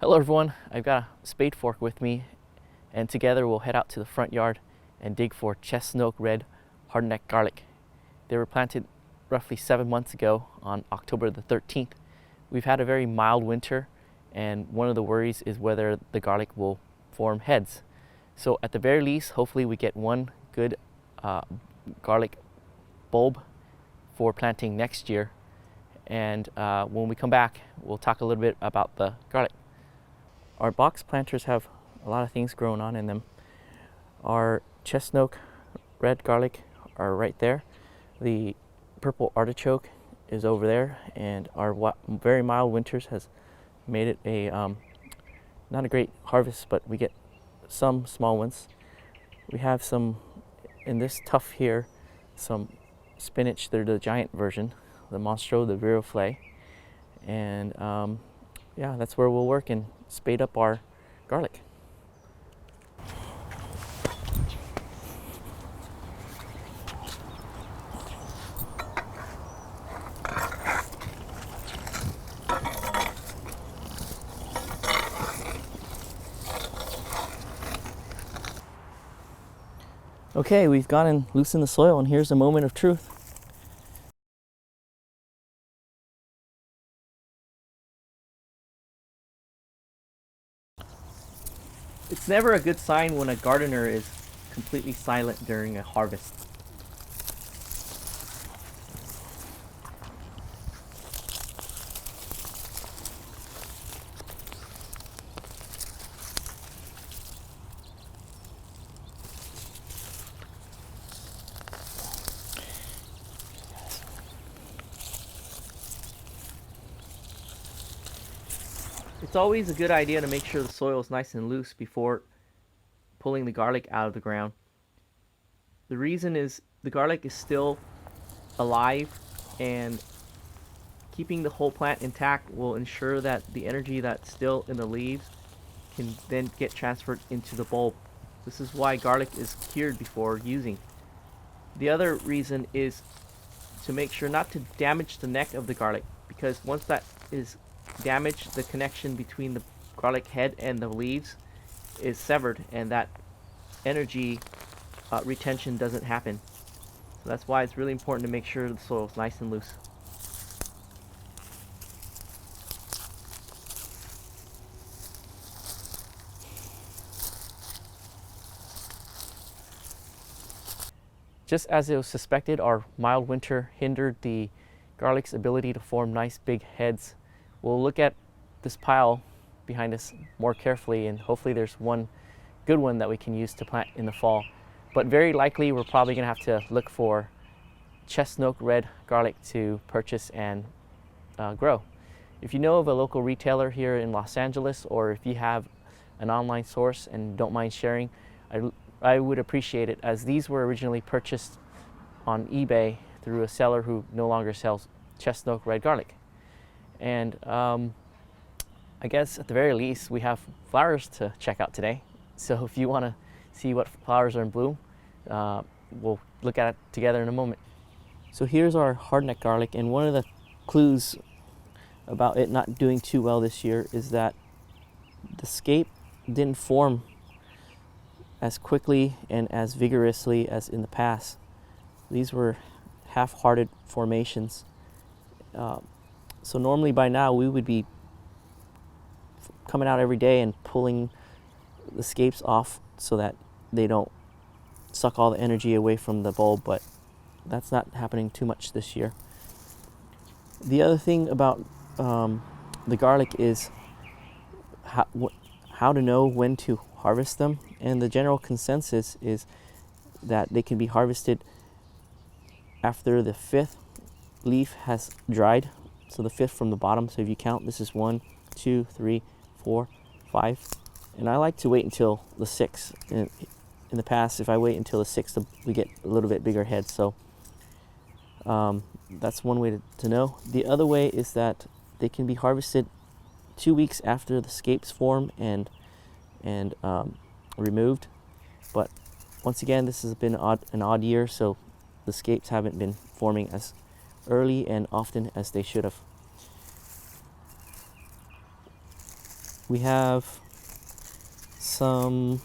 Hello everyone, I've got a spade fork with me and together we'll head out to the front yard and dig for Chesnok Red Hardneck garlic. They were planted roughly 7 months ago on October the 13th. We've had a very mild winter and one of the worries is whether the garlic will form heads. So at the very least, hopefully we get one good garlic bulb for planting next year. And when we come back, we'll talk a little bit about the garlic. Our box planters have a lot of things growing on in them. Our Chesnok Red garlic are right there. The purple artichoke is over there, and our very mild winters has made it a not a great harvest, but we get some small ones. We have some in this tuff here, some spinach. They're the giant version, the Monstro, the Viroflay, and yeah, that's where we'll work and spade up our garlic. Okay, we've gone and loosened the soil, and here's a moment of truth. It's never a good sign when a gardener is completely silent during a harvest. It's always a good idea to make sure the soil is nice and loose before pulling the garlic out of the ground. The reason is the garlic is still alive, and keeping the whole plant intact will ensure that the energy that's still in the leaves can then get transferred into the bulb. This is why garlic is cured before using. The other reason is to make sure not to damage the neck of the garlic, because once that is damaged, the connection between the garlic head and the leaves is severed, and that energy retention doesn't happen. So that's why it's really important to make sure the soil is nice and loose. Just as it was suspected, our mild winter hindered the garlic's ability to form nice big heads. We'll look at this pile behind us more carefully, and hopefully there's one good one that we can use to plant in the fall. But very likely we're probably going to have to look for Chesnok Red garlic to purchase and grow. If you know of a local retailer here in Los Angeles, or if you have an online source and don't mind sharing, I would appreciate it, as these were originally purchased on eBay through a seller who no longer sells Chesnok Red garlic. And I guess at the very least we have flowers to check out today. So if you want to see what flowers are in bloom, we'll look at it together in a moment. So here's our hardneck garlic, and one of the clues about it not doing too well this year is that the scape didn't form as quickly and as vigorously as in the past. These were half-hearted formations. So normally by now we would be coming out every day and pulling the scapes off so that they don't suck all the energy away from the bulb, but that's not happening too much this year. The other thing about the garlic is how to know when to harvest them, and the general consensus is that they can be harvested after the 5th leaf has dried. So the 5th from the bottom. So if you count, this is 1, 2, 3, 4, 5. And I like to wait until the 6th. In the past, if I wait until the 6th, we get a little bit bigger heads. So that's one way to know. The other way is that they can be harvested 2 weeks after the scapes form and removed. But once again, this has been an odd year, so the scapes haven't been forming as early and often as they should have. We have some,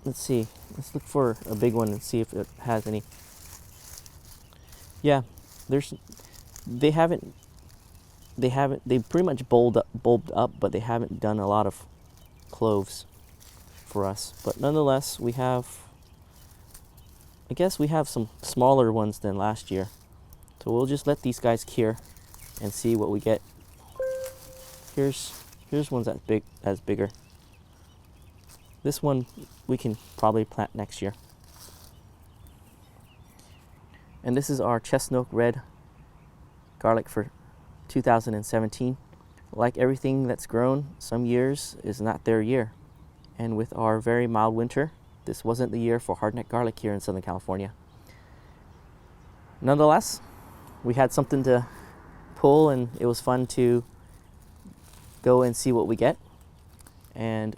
let's see, let's look for a big one and see if it has any. Yeah, there's, they haven't, they pretty much bulbed up, but they haven't done a lot of cloves for us. But nonetheless, we have, I guess we have some smaller ones than last year. So we'll just let these guys cure and see what we get. Here's ones that's bigger. This one we can probably plant next year. And this is our Chesnok Red garlic for 2017. Like everything that's grown, some years is not their year. And with our very mild winter, this wasn't the year for hardneck garlic here in Southern California. Nonetheless, we had something to pull, and it was fun to go and see what we get. And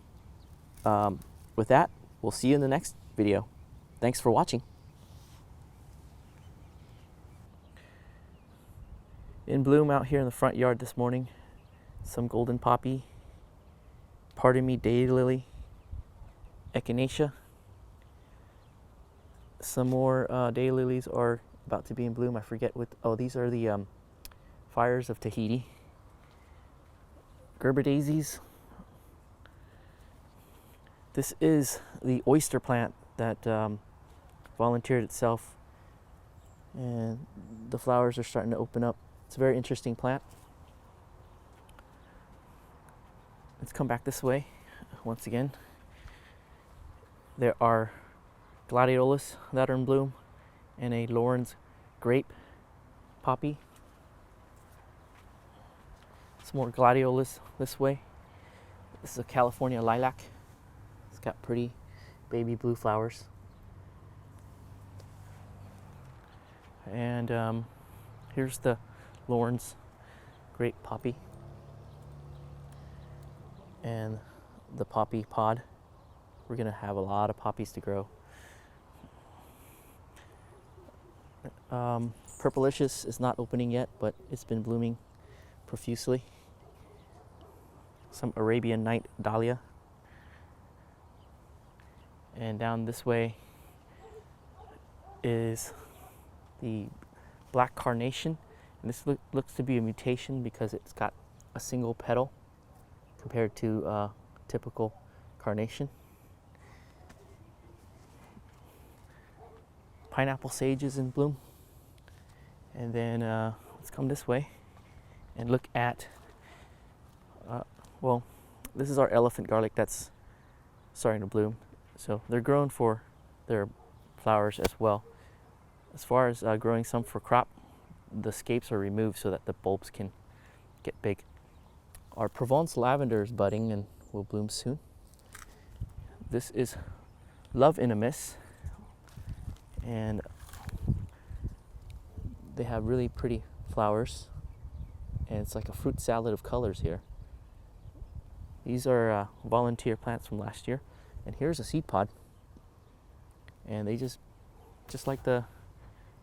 with that, we'll see you in the next video. Thanks for watching. In bloom out here in the front yard this morning, some golden poppy, pardon me, daylily, echinacea. Some more daylilies are about to be in bloom. I forget what, oh, these are the fires of Tahiti. Gerber daisies. This is the oyster plant that volunteered itself, and the flowers are starting to open up. It's a very interesting plant. Let's come back this way once again. There are gladiolus that are in bloom and a Lawrence grape poppy. Some more gladiolus this way. This is a California lilac. It's got pretty baby blue flowers. And here's the Lawrence grape poppy and the poppy pod. We're gonna have a lot of poppies to grow. Purplicious is not opening yet, but it's been blooming profusely. Some Arabian night dahlia. And down this way is the black carnation. And this looks to be a mutation because it's got a single petal compared to typical carnation. Pineapple sage is in bloom. And then let's come this way and look at, well, this is our elephant garlic that's starting to bloom. So they're grown for their flowers as well. As far as growing some for crop, the scapes are removed so that the bulbs can get big. Our Provence lavender is budding and will bloom soon. This is Love in a Mist, and they have really pretty flowers, and it's like a fruit salad of colors here. These are volunteer plants from last year, and here's a seed pod, and they just like the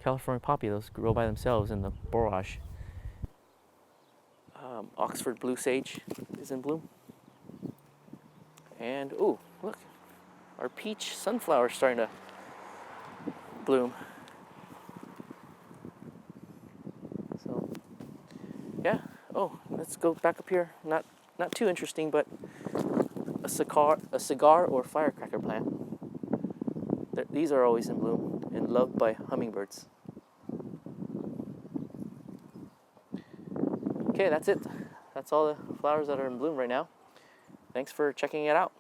California poppy, those grow by themselves in the borage. Oxford blue sage is in bloom, and ooh, look, our peach sunflower is starting to bloom. So yeah, oh, let's go back up here. Not too interesting, but a cigar or firecracker plant. These are always in bloom and loved by hummingbirds. Okay, that's it. That's all the flowers that are in bloom right now. Thanks for checking it out.